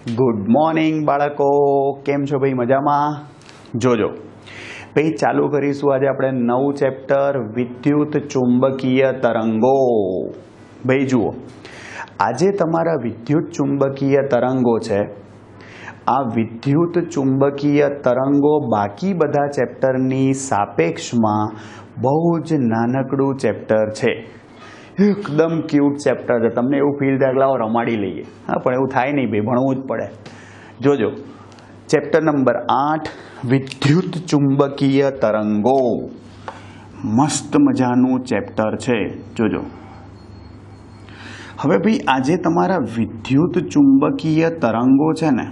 Good morning બાળકો, કેમ છો ભાઈ? મજામાં? જોજો ભાઈ, ચાલુ કરીશું આજે આપણે નવું ચેપ્ટર વિદ્યુત ચુંબકીય તરંગો. ભાઈ જુઓ, આજે તમારા વિદ્યુત ચુંબકીય તરંગો છે. આ વિદ્યુત ચુંબકીય તરંગો બાકી બધા ચેપ્ટરની સાપેક્ષમાં બહુ જ નાનકડું ચેપ્ટર છે. એકદમ ક્યુટ ચેપ્ટર છે. તમને એવું ફીલ થાય કે લાવો રમાડી લઈએ. હા, પણ એવું થાય નહીં ભાઈ, ભણવું જ પડે. જોજો, ચેપ્ટર નંબર 8 વિદ્યુત ચુંબકીય તરંગો. મસ્ત મજાનું ચેપ્ટર છે. જોજો, હવે ભાઈ આજે તમારા વિદ્યુત ચુંબકીય તરંગો છે ને,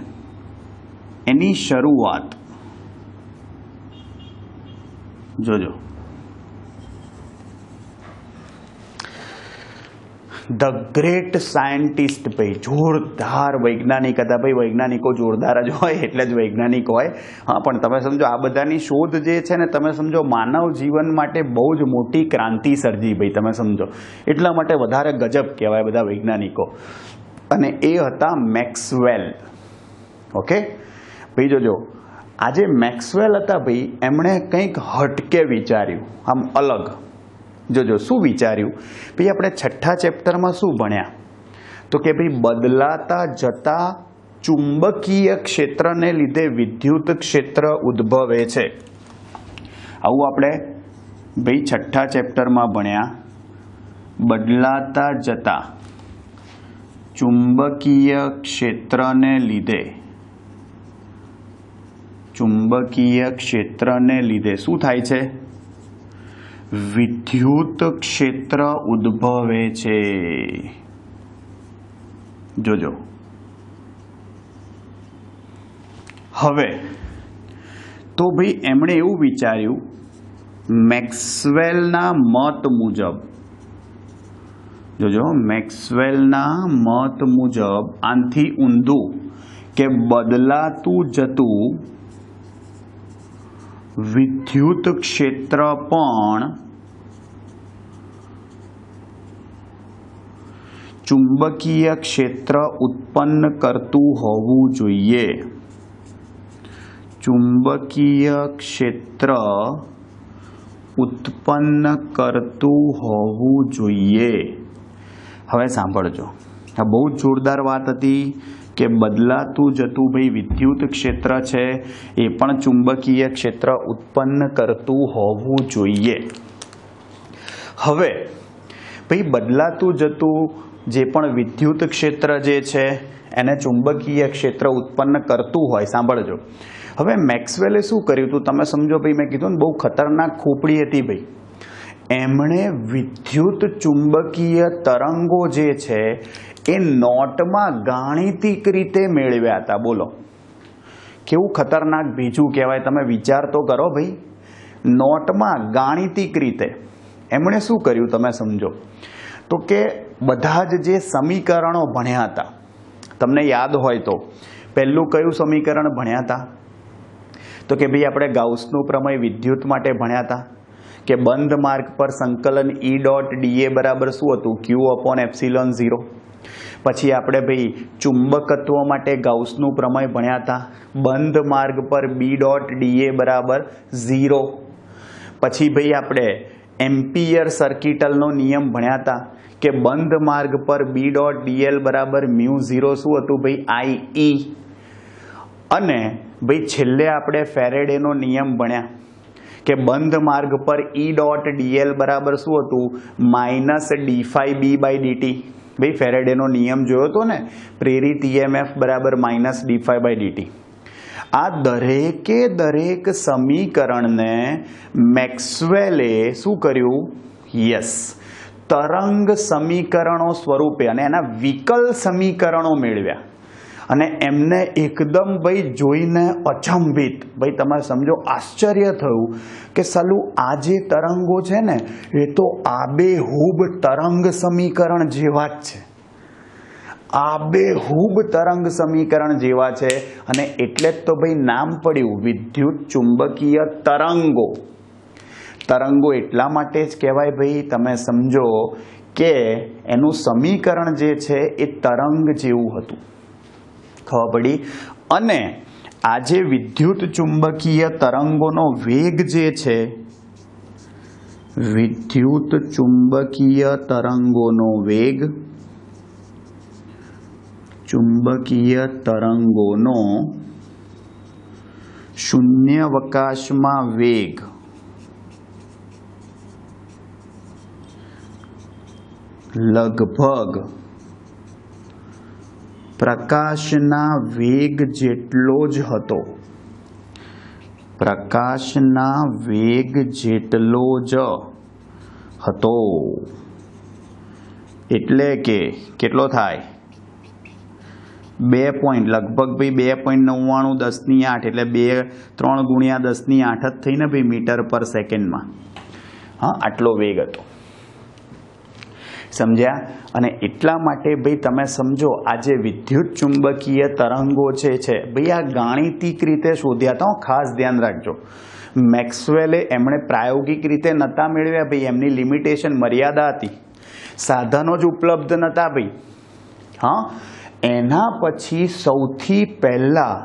એની શરૂઆત જોજો. ધ ગ્રેટ સાયન્ટિસ્ટ, ભાઈ જોરદાર વૈજ્ઞાનિક હતા. ભાઈ વૈજ્ઞાનિકો જોરદાર જ હોય એટલે જ વૈજ્ઞાનિક હોય. હા, પણ તમે સમજો આ બધાની શોધ જે છે ને, તમે સમજો માનવ જીવન માટે બહુ જ મોટી ક્રાંતિ સર્જી. ભાઈ તમે સમજો એટલા માટે વધારે ગજબ કહેવાય બધા વૈજ્ઞાનિકો. અને એ હતા મેક્સવેલ. ઓકે ભાઈ, જોજો આજે મેક્સવેલ હતા ભાઈ, એમણે કંઈક હટકે વિચાર્યું, આમ અલગ. જોજો શું વિચાર્યું ભાઈ, આપણે છઠ્ઠા ચેપ્ટરમાં શું ભણ્યા? તો કે ભાઈ બદલાતા જતા ચુંબકીય ક્ષેત્રને લીધે વિદ્યુત ક્ષેત્ર ઉદ્ભવે છે. આવું આપણે ભાઈ છઠ્ઠા ચેપ્ટરમાં ભણ્યા. બદલાતા જતા ચુંબકીય ક્ષેત્રને લીધે શું થાય છે? વિદ્યુત ક્ષેત્ર ઉદ્ભવે છે. જોજો, હવે તો ભાઈ એમણે એવું વિચાર્યું મેક્સવેલના મત મુજબ. જોજો, મેક્સવેલના મત મુજબ આનથી ઊંધું કે બદલાતું જતું વિદ્યુત ક્ષેત્ર પણ ચુંબકીય ક્ષેત્ર ઉત્પન્ન કરતું હોવું જોઈએ. ચુંબકીય ક્ષેત્ર ઉત્પન્ન કરતું હોવું જોઈએ. હવે સાંભળજો, આ બહુ જ જોરદાર વાત હતી કે બદલાતું જતું ભાઈ વિદ્યુત ક્ષેત્ર છે, એ પણ ચુંબકીય ક્ષેત્ર ઉત્પન્ન કરતું હોવું જોઈએ. હવે ભાઈ બદલાતું જતું જે પણ વિદ્યુત ક્ષેત્ર જે છે એને ચુંબકીય ક્ષેત્ર ઉત્પન્ન કરતું હોય. સાંભળજો, હવે મેક્સવેલે શું કર્યું હતું તમે સમજો ભાઈ. મેં કીધું ને બહુ ખતરનાક ખોપડી હતી ભાઈ. એમણે વિદ્યુત ચુંબકીય તરંગો જે છે એ નોટમાં ગાણિતિક રીતે મેળવ્યા હતા. બોલો કેવું ખતરનાક બીજું કહેવાય. તમે વિચાર તો કરો ભાઈ, નોટમાં ગાણિતિક રીતે એમણે શું કર્યું તમે સમજો. તો કે બધા જ જે સમીકરણો ભણ્યા હતા, તમને યાદ હોય તો પહેલું કયું સમીકરણ ભણ્યા હતા? તો કે ભાઈ આપણે ગાઉસનું પ્રમેય વિદ્યુત માટે ભણ્યા હતા કે બંધ માર્ગ પર સંકલન E ડોટ dA બરાબર શું હતું? Q/ε0. પછી આપણે ભાઈ ચુંબકત્વ માટે ગાઉસનું પ્રમેય ભણ્યા હતા. બંધ માર્ગ પર B ડોટ dA બરાબર 0. પછી ભાઈ આપણે એમ્પિયર સર્કિટલનો નિયમ ભણ્યા હતા કે બંધ માર્ગ પર B ડોટ dl બરાબર μ0 શું હતું ભાઈ? IE. અને ભાઈ છેલ્લે આપણે ફેરેડેનો નિયમ ભણ્યા કે બંધ માર્ગ પર E ડોટ dl બરાબર શું હતું? -d∅b/dt. ભાઈ ફેરેડેનો નિયમ જોયો હતો ને, પ્રેરિત EMF બરાબર -d∅dt. આ દરેક સમીકરણને મેક્સવેલે શું કર્યું? યસ, તરંગ સમીકરણો સ્વરૂપે અને એના વિકલ સમીકરણો મેળવ્યા. અને એમને એકદમ ભાઈ જોઈને અચંબિત, ભાઈ તમે સમજો આશ્ચર્ય થયું કે સાલું આ જે તરંગો છે ને એ તો આબેહૂબ તરંગ સમીકરણ જેવા જ છે. આબેહૂબ તરંગ સમીકરણ જેવા છે. અને એટલે જ તો ભાઈ નામ પડ્યું વિદ્યુત ચુંબકીય તરંગો. તરંગો એટલા માટે જ કહેવાય ભાઈ, તમે સમજો કે એનું સમીકરણ જે છે એ તરંગ જેવું હતું. ખબર પડી? અને આ જે વિદ્યુત ચુંબકીય તરંગોનો વેગ જે છે, વિદ્યુત ચુંબકીય તરંગોનો વેગ, ચુંબકીય તરંગોનો શૂન્યાવકાશમાં વેગ લગભગ પ્રકાશના વેગ જેટલો જ હતો. પ્રકાશના વેગ જેટલો જ હતો. એટલે કે કેટલો થાય? 2 પોઈન્ટ લગભગ ભાઈ 2.99 10 ની 8 એટલે 3 ગુણ્યા 10 ની 8 જ થઈને ભાઈ મીટર પર સેકન્ડમાં. હા, આટલો વેગ હતો. સમજ્યા? અને એટલા માટે ભાઈ તમે સમજો, આ જે વિદ્યુત ચુંબકીય તરંગો છે ભાઈ આ ગાણિતિક રીતે શોધ્યા હતા. ખાસ ધ્યાન રાખજો, મેક્સવેલે એમણે પ્રાયોગિક રીતે નહોતા મેળવ્યા ભાઈ, એમની લિમિટેશન મર્યાદા હતી, સાધનો જ ઉપલબ્ધ નહોતા ભાઈ. હા, એના પછી સૌથી પહેલા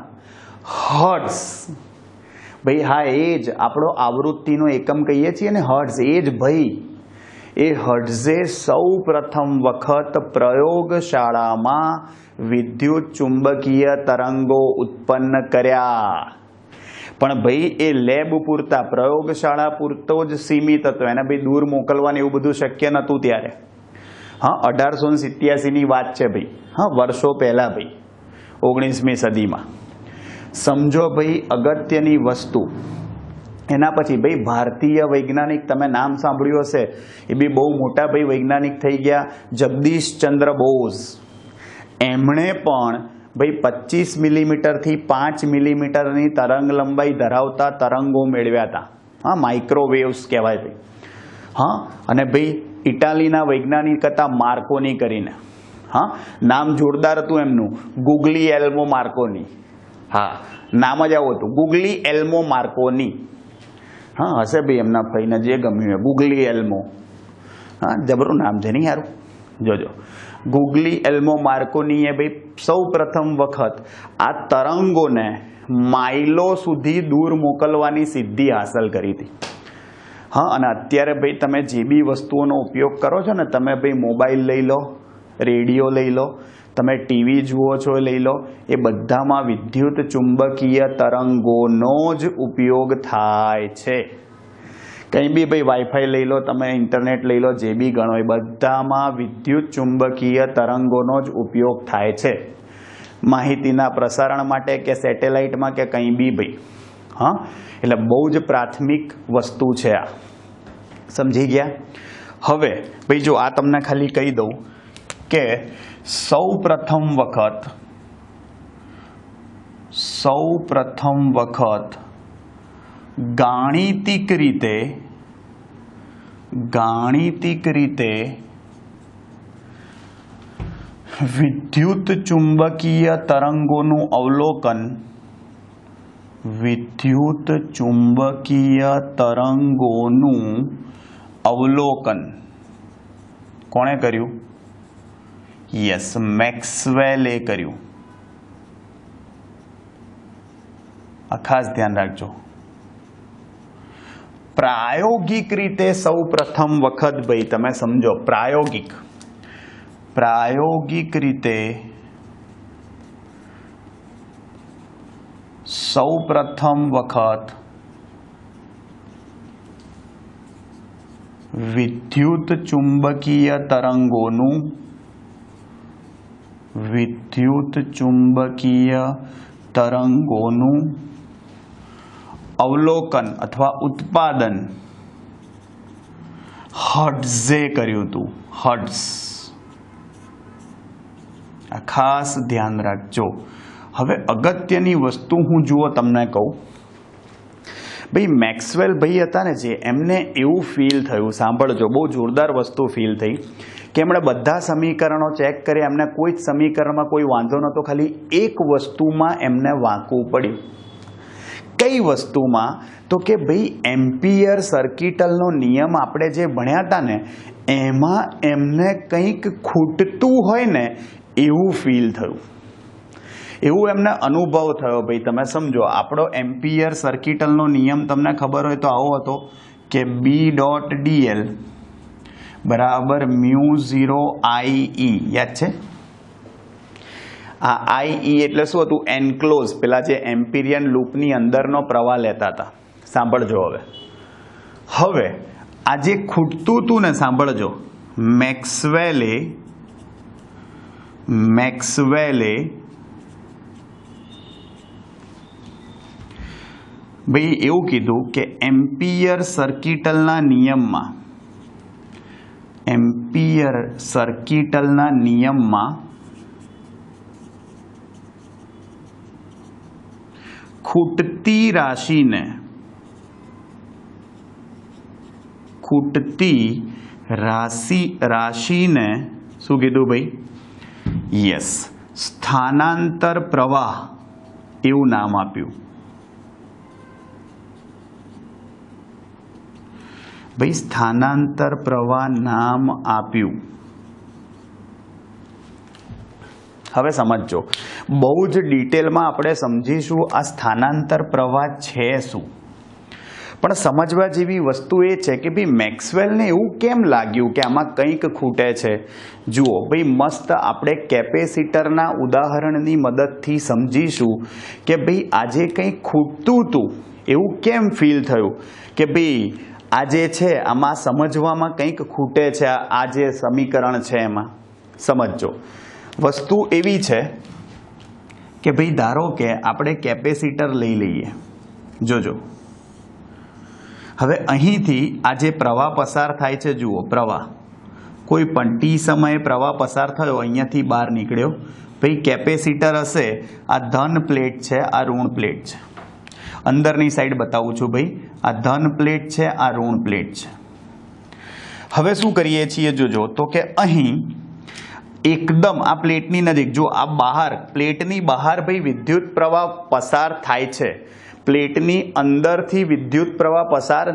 હર્ટ્ઝ, ભાઈ હા એ જ આપણો આવૃત્તિનો એકમ કહીએ છીએ ને, હર્ટ્ઝ, એ જ ભાઈ. એ હર્ટ્ઝે સૌ પ્રથમ વખત પ્રયોગશાળામાં વિદ્યુત ચુંબકીય તરંગો ઉત્પન્ન કર્યા. પણ ભાઈ એ લેબ પૂરતા, પ્રયોગશાળા પૂરતો જ સીમિત હતો. એને ભાઈ દૂર મોકલવાનું એવું બધું શક્ય નહોતું ત્યારે. હા, 1887ની વાત છે ભાઈ. હા, વર્ષો પહેલા ભાઈ, 19મી સદીમાં. સમજો ભાઈ અગત્યની વસ્તુ. એના પછી ભાઈ ભારતીય વૈજ્ઞાનિક, તમે નામ સાંભળ્યું હશે, એ બી બહુ મોટા ભાઈ વૈજ્ઞાનિક થઈ ગયા, જગદીશ ચંદ્ર બોઝ. એમણે પણ ભાઈ 25 મિલીમીટરથી 5 મિલીમીટરની તરંગ લંબાઈ ધરાવતા તરંગો મેળવ્યા હતા. હા, માઇક્રોવેવ્સ કહેવાય ભાઈ. હા, અને ભાઈ ઇટાલીના વૈજ્ઞાનિક હતા માર્કોની કરીને. હા, નામ જોરદાર હતું એમનું, ગુગ્લિએલ્મો માર્કોની. હા, નામ જ આવું હતું, ગુગ્લિએલ્મો માર્કોની. હા, હશે ભાઈ એમના ભાઈને જે ગમ્યું, ગુગ્લિએલ્મો. હા, જબરું નામ છે નહીં યારું? જોજો, ગુગ્લિએલ્મો માર્કોનીએ ભાઈ સૌ પ્રથમ વખત આ તરંગોને માઇલો સુધી દૂર મોકલવાની સિદ્ધિ હાંસલ કરી હતી. હા, અને અત્યારે ભાઈ તમે જે બી વસ્તુઓનો ઉપયોગ કરો છો ને, તમે ભાઈ મોબાઈલ લઈ લો, રેડિયો લઈ લો, તમે ટીવી જુઓ છો લઈ લો, એ બધામાં વિદ્યુત ચુંબકીય તરંગોનો જ ઉપયોગ થાય છે. કંઈ બી ભાઈ વાઈફાઈ લઈ લો, તમે ઇન્ટરનેટ લઈ લો, જે બી ગણો, એ બધામાં વિદ્યુત ચુંબકીય તરંગોનો જ ઉપયોગ થાય છે, માહિતીના પ્રસારણ માટે કે સેટેલાઇટમાં કે કંઈ બી ભાઈ. હા, એટલે બહુ જ પ્રાથમિક વસ્તુ છે આ. સમજી ગયા? હવે ભાઈ જો આ તમને ખાલી કહી દઉં કે સૌ પ્રથમ વખત ગાણિતિક રીતે વિદ્યુત ચુંબકીય તરંગોનું અવલોકન કોણે કર્યું? યસ, મેક્સવેલે કર્યું. આ ખાસ ધ્યાન રાખજો. પ્રાયોગિક રીતે સૌ પ્રથમ વખત ભાઈ તમે સમજો, પ્રાયોગિક રીતે સૌ પ્રથમ વખત વિદ્યુત ચુંબકીય તરંગોનું અવલોકન અથવા ઉત્પાદન હર્ટ્ઝે કર્યું હતું. હર્ટ્ઝ, આ ખાસ ધ્યાન રાખજો. હવે અગત્યની વસ્તુ હું જુઓ તમને કહું ભાઈ, મેક્સવેલ ભાઈ હતા ને જે, એમને એવું ફીલ થયું, સાંભળજો, બહુ જોરદાર વસ્તુ ફીલ થઈ કે એમણે બધા સમીકરણો ચેક કર્યા, એમને કોઈ જ સમીકરણમાં કોઈ વાંધો નહોતો, ખાલી એક વસ્તુમાં એમને વાંકવું પડ્યું. કઈ વસ્તુમાં? તો કે ભાઈ એમ્પિયર સર્કિટલનો નિયમ આપણે જે ભણ્યા હતા ને, એમાં એમને કંઈક ખૂટતું હોય ને એવું ફીલ થયું. એવું એમને અનુભવ થયો ભાઈ તમે સમજો આપણો એમ્પિયર સર્કિટલનો નિયમ તમને ખબર હોય તો આવો હતો કે B.dl બરાબર μ0 IE યાદ છે આ IE એટલે શું હતું એન્ક્લોઝ પેલા જે એમ્પિરિયન લૂપની અંદરનો પ્રવાહ લેતા હતા સાંભળજો હવે આ જે ખૂટતું હતું ને સાંભળજો મેક્સવેલે ભાઈ એવું કીધું કે એમ્પિયર સર્કિટલના નિયમમાં ખૂટતી રાશિને શું કીધું ભાઈ યસ સ્થાનાંતર પ્રવાહ એવું નામ આપ્યું ભાઈ સ્થાનાંતર પ્રવાહ નામ આપ્યું હવે સમજો બહુ જ ડિટેલમાં આપણે સમજીશું આ સ્થાનાંતર પ્રવાહ છે શું પણ સમજવા જેવી વસ્તુ એ છે કે ભાઈ મેક્સવેલને એવું કેમ લાગ્યું કે આમાં કંઈક ખૂટે છે જુઓ ભાઈ મસ્ત આપણે કેપેસિટરના ઉદાહરણની મદદથી સમજીશું કે ભાઈ આજે કંઈક ખૂટતું હતું એવું કેમ ફીલ થયું કે ભાઈ આ જે છે આમાં સમજવામાં કંઈક ખૂટે છે આ જે સમીકરણ છે એમાં સમજો વસ્તુ એવી છે કે ભાઈ ધારો કે આપણે કેપેસિટર લઈ લઈએ જોજો હવે અહીંથી આ જે પ્રવાહ પસાર થાય છે જુઓ પ્રવાહ કોઈ પણ ટી સમયે પ્રવાહ પસાર થયો અહીંયાથી બહાર નીકળ્યો ભાઈ કેપેસિટર હશે આ ધન પ્લેટ છે આ ઋણ પ્લેટ છે અંદરની સાઈડ બતાવું છું ભાઈ આ ધન પ્લેટ છે આ ઋણ પ્લેટ છે હવે શું કરીએ છીએ જોજો તો કે અહીં એકદમ આ પ્લેટની નજીક જો આ બહાર પ્લેટની બહાર ભાઈ વિદ્યુત પ્રવાહ પસાર થાય છે પ્લેટની અંદરથી વિદ્યુત પ્રવાહ પસાર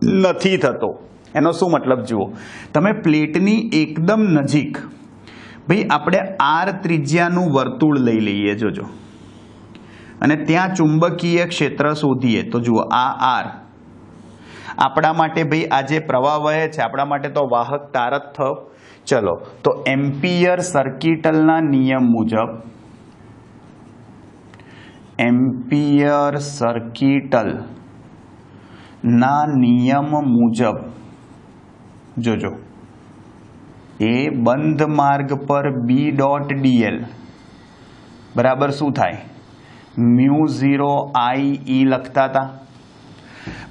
નથી થતો એનો શું મતલબ જુઓ તમે પ્લેટની એકદમ નજીક ભાઈ આપણે R ત્રિજ્યાનું વર્તુળ લઈ લઈએ જોજો અને ત્યાં ચુંબકીય ક્ષેત્ર શોધીએ તો જુઓ આ R આપણા માટે ભાઈ આ જે પ્રવાહ વહે છે આપણા માટે તો વાહક તાર જ થયો ચલો તો એમ્પિયર સર્કિટલના નિયમ મુજબ એમ્પિયર સર્કિટલ ના નિયમ મુજબ જોજો એ બંધ માર્ગ પર B.dl બરાબર શું થાય μ0 IE લખતા હતા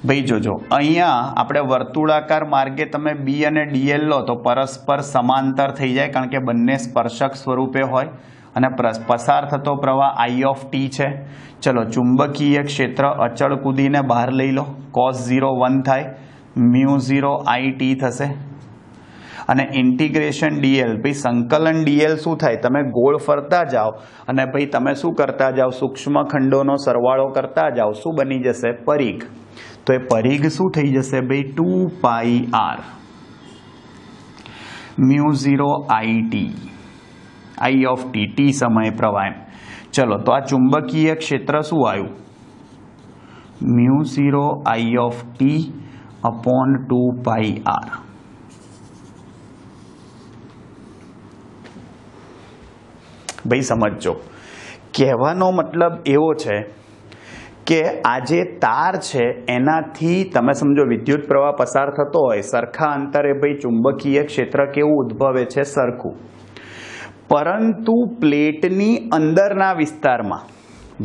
ભાઈ જોજો અહીંયા આપણે વર્તુળાકાર માર્ગે તમે B અને dl લો તો પરસ્પર સમાંતર થઈ જાય કારણ કે બંને સ્પર્શક સ્વરૂપે હોય અને પસાર થતો પ્રવાહ I છે ચલો ચુંબકીય ક્ષેત્ર અચળ કૂદીને બહાર લઈ લો cos 0 1 થાય μ0 IT થશે અને ઇન્ટિગ્રેશન dl ભાઈ સંકલન dl શું થાય તમે ગોળ ફરતા જાઓ અને ભાઈ તમે શું કરતા જાઓ સૂક્ષ્મ ખંડોનો સરવાળો કરતા જાઓ શું બની જશે પરિઘ તો એ પરિઘ શું થઈ જશે ભાઈ 2πr μ0 IT ટી સમય પ્રવાહ ચલો તો આ ચુંબકીય ક્ષેત્ર શું આવ્યું μ0 I/2πr ભાઈ સમજો કહેવાનો મતલબ એવો છે કે આ જે તાર છે એનાથી તમે સમજો વિદ્યુત પ્રવાહ પસાર થતો હોય સરખા અંતરે ભાઈ ચુંબકીય ક્ષેત્ર કેવું ઉદ્ભવે છે સરખું પરંતુ પ્લેટની અંદરના વિસ્તારમાં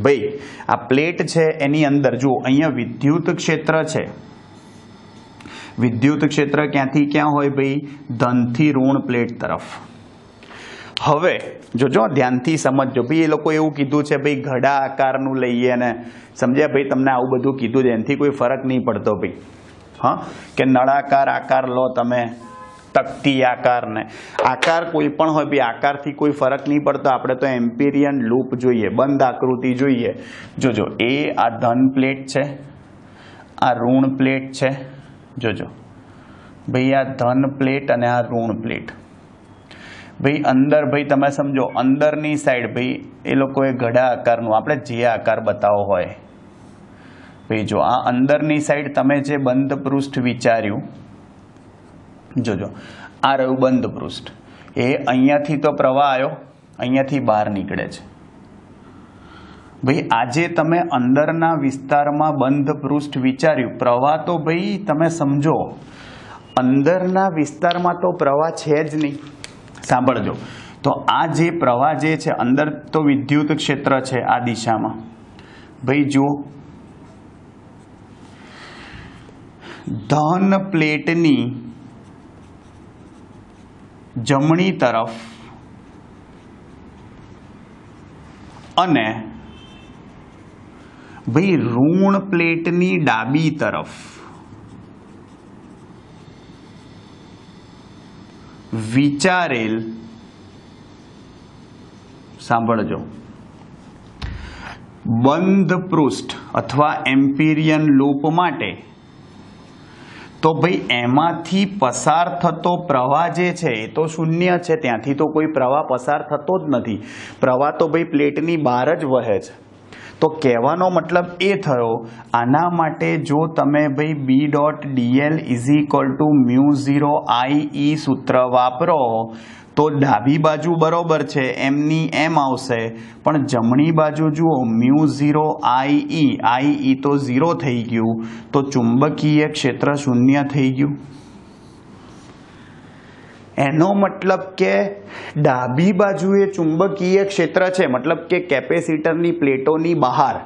ભાઈ આ પ્લેટ છે એની અંદર જુઓ અહીંયા વિદ્યુત ક્ષેત્ર છે વિદ્યુત ક્ષેત્ર ક્યાંથી ક્યાં હોય ભાઈ ધનથી ઋણ પ્લેટ તરફ હવે જોજો ધ્યાનથી સમજજો ભાઈ એ લોકો એવું કીધું છે ભાઈ ઘડા આકારનું લઈએ ને સમજ્યા ભાઈ તમને આવું બધું કીધું છે એનાથી કોઈ ફરક નહીં પડતો ભાઈ હા કે નળાકાર આકાર લો તમે તકતી આકાર ને આકાર કોઈ પણ હોય ભાઈ આકારથી કોઈ ફરક નહીં પડતો આપણે તો એમ્પિરિયન લૂપ જોઈએ બંધ આકૃતિ જોઈએ જોજો એ આ ધન પ્લેટ છે આ ઋણ પ્લેટ છે જોજો ભાઈ આ ધન પ્લેટ અને આ ઋણ પ્લેટ ભાઈ અંદર ભાઈ તમે સમજો અંદરની સાઈડ ભાઈ એ લોકોએ ઘડા આકારનું આપણે જે આકાર બતાવો હોય ભાઈ જો આ અંદરની સાઈડ તમે જે બંધ પૃષ્ઠ વિચાર્યું જોજો આ રહ્યું બંધ પૃષ્ઠ એ અહીંયાથી તો પ્રવાહ આવ્યો અહીંયાથી બહાર નીકળે છે ભાઈ આજે તમે અંદરના વિસ્તારમાં બંધ પૃષ્ઠ વિચાર્યું પ્રવાહ તો ભાઈ તમે સમજો અંદરના વિસ્તારમાં તો પ્રવાહ છે જ નહીં સાંભળજો તો આ જે પ્રવાહ જે છે અંદર તો વિદ્યુત ક્ષેત્ર છે આ દિશામાં ભાઈ જુઓ ધન પ્લેટની જમણી તરફ અને ભાઈ ઋણ પ્લેટની ડાબી તરફ વિચારેલ સાંભળજો બંધ પૃષ્ઠ અથવા એમ્પિરિયન લૂપ માટે તો ભાઈ એમાંથી પસાર થતો પ્રવાહ જે છે એ તો શૂન્ય છે ત્યાંથી તો કોઈ પ્રવાહ પસાર થતો જ નથી પ્રવાહ તો ભાઈ પ્લેટની બહાર જ વહે છે તો કહેવાનો મતલબ એ થયો આના માટે જો તમે ભાઈ B.dl = μ0 IE સૂત્ર વાપરો તો ડાબી બાજુ બરોબર છે એમની એમ આવશે પણ જમણી બાજુ જુઓ μ0 IE તો 0 થઈ ગયું તો ચુંબકીય ક્ષેત્ર શૂન્ય થઈ ગયું એનો મતલબ કે ડાબી બાજુએ ચુંબકીય ક્ષેત્ર છે મતલબ કે કેપેસિટરની પ્લેટોની બહાર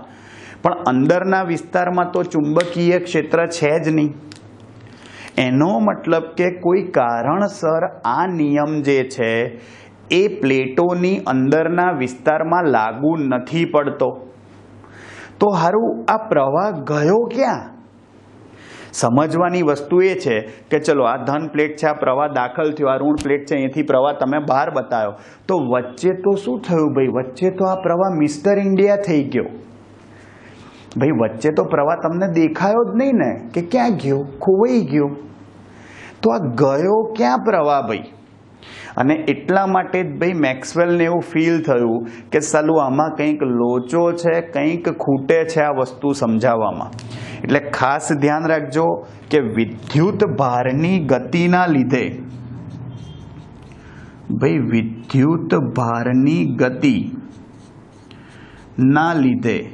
પણ અંદરના વિસ્તારમાં તો ચુંબકીય ક્ષેત્ર છે જ નહીં એનો મતલબ કે કોઈ કારણસર આ નિયમ જે છે એ પ્લેટોની અંદરના વિસ્તારમાં લાગુ નથી પડતો તો હારું આ પ્રવાહ ગયો ક્યાં સમજવાની વસ્તુ એ છે કે ચલો આ ધન પ્લેટ છે આ પ્રવાહ દાખલ થયો આ ઋણ પ્લેટ છે અહીંથી પ્રવાહ તમે બહાર બતાવ્યો તો વચ્ચે તો શું થયું ભાઈ વચ્ચે તો આ પ્રવાહ મિસ્ટર ઇન્ડિયા થઈ ગયો ભાઈ વચ્ચે તો પ્રવાહ તમને દેખાયો જ નહીં ને કે ક્યાં ગયો ખોવાઈ ગયો તો આ ગયો ક્યાં પ્રવાહ ભાઈ અને એટલા માટે જ ભાઈ મેક્સવેલને એવું ફીલ થયું કે સાલું આમાં કંઈક લોચો છે કંઈક ખૂટે છે આ વસ્તુ સમજાવવામાં એટલે ખાસ ધ્યાન રાખજો કે વિદ્યુત ભારની ગતિના લીધે ભાઈ વિદ્યુત ભારની ગતિના લીધે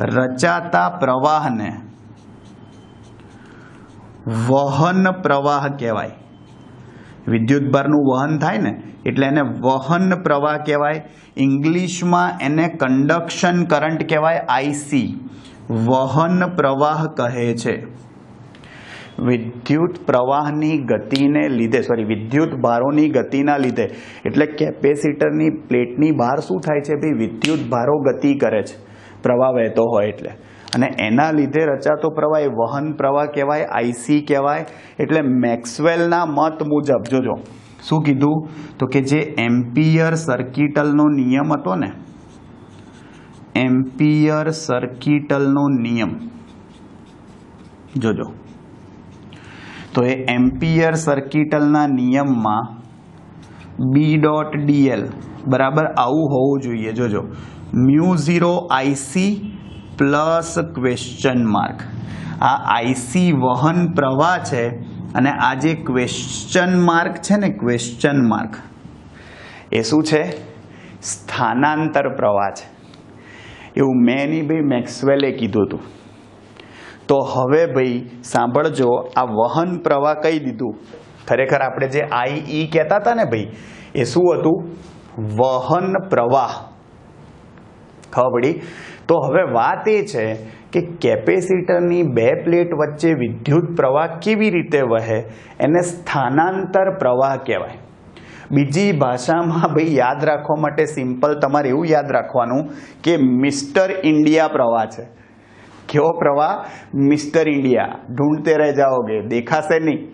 રચાતા પ્રવાહને વહન પ્રવાહ કહેવાય વિદ્યુત ભારનું વહન થાય ને એટલે એને વહન પ્રવાહ કહેવાય ઇંગ્લિશમાં એને કંડક્શન કરંટ કહેવાય IC વહન પ્રવાહ કહે છે વિદ્યુત પ્રવાહની ગતિને લીધે વિદ્યુત ભારોની ગતિના લીધે એટલે કેપેસિટરની પ્લેટની બહાર શું થાય છે ભાઈ વિદ્યુત ભારો ગતિ કરે છે પ્રવાહ વહેતો હોય એટલે અને એના લીધે રચાતો પ્રવાહ એ વહન પ્રવાહ કહેવાય IC કહેવાય એટલે મેક્સવેલના મત મુજબ જોજો શું કીધું તો કે જે એમ્પિયર સર્કિટલનો નિયમ હતો ને એમ્પિયર સર્કિટલનો નિયમ જોજો તો એ એમ્પિયર સર્કિટલના નિયમમાં B.dl બરાબર આવું હોવું જોઈએ જોજો μ0 IC પ્લસ ક્વેશ્ચન માર્ક આ IC વહન પ્રવાહ છે અને આ જે ક્વેશ્ચન માર્ક છે ને ક્વેશ્ચન માર્ક એ શું છે સ્થાનાંતર પ્રવાહ છે એવું મેં નહીં ભાઈ મેક્સવેલે કીધું હતું તો હવે ભાઈ સાંભળજો આ વહન પ્રવાહ કહી દીધું ખરેખર આપણે જે IE કહેતા હતા ને ભાઈ એ શું હતું વહન પ્રવાહ ખબર પડી તો હવે વાત એ છે કે કેપેસિટરની બે પ્લેટ વચ્ચે વિદ્યુત પ્રવાહ કેવી રીતે વહે એને સ્થાનાંતર પ્રવાહ કહેવાય બીજી ભાષામાં ભાઈ યાદ રાખવા માટે સિમ્પલ તમારે એવું યાદ રાખવાનું કે મિસ્ટર ઇન્ડિયા પ્રવાહ છે કેવો પ્રવાહ મિસ્ટર ઇન્ડિયા ઢૂંઢતે રહી જાઓગે દેખાશે નહીં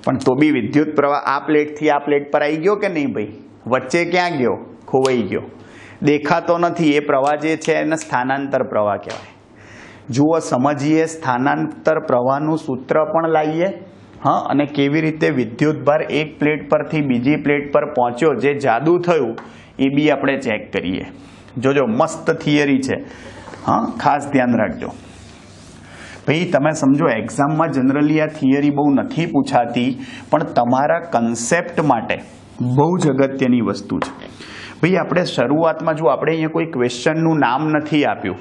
પણ તો બી વિદ્યુત પ્રવાહ આ પ્લેટથી આ પ્લેટ પર આવી ગયો કે નહીં ભાઈ વચ્ચે ક્યાં ગયો ખોવાઈ ગયો દેખાતો નથી એ પ્રવાહ જે છે એને સ્થાનાંતર પ્રવાહ કહેવાય જુઓ સમજીએ સ્થાનાંતર પ્રવાહનું સૂત્ર પણ લાવીએ હા, અને કેવી રીતે વિદ્યુતભાર એક પ્લેટ પરથી બીજી પ્લેટ પર પહોંચ્યો, જે જાદુ થયું એ બી આપણે ચેક કરીએ. જોજો મસ્ત થિયરી છે. હા, ખાસ ધ્યાન રાખજો ભાઈ. તમે સમજો એક્ઝામમાં જનરલી આ થિયરી બહુ નથી પૂછાતી, પણ તમારા કન્સેપ્ટ માટે બહુ જ અગત્યની વસ્તુ છે ભાઈ. આપણે શરૂઆતમાં જો આપણે અહીંયા કોઈ ક્વેશ્ચનનું નામ નથી આપ્યું.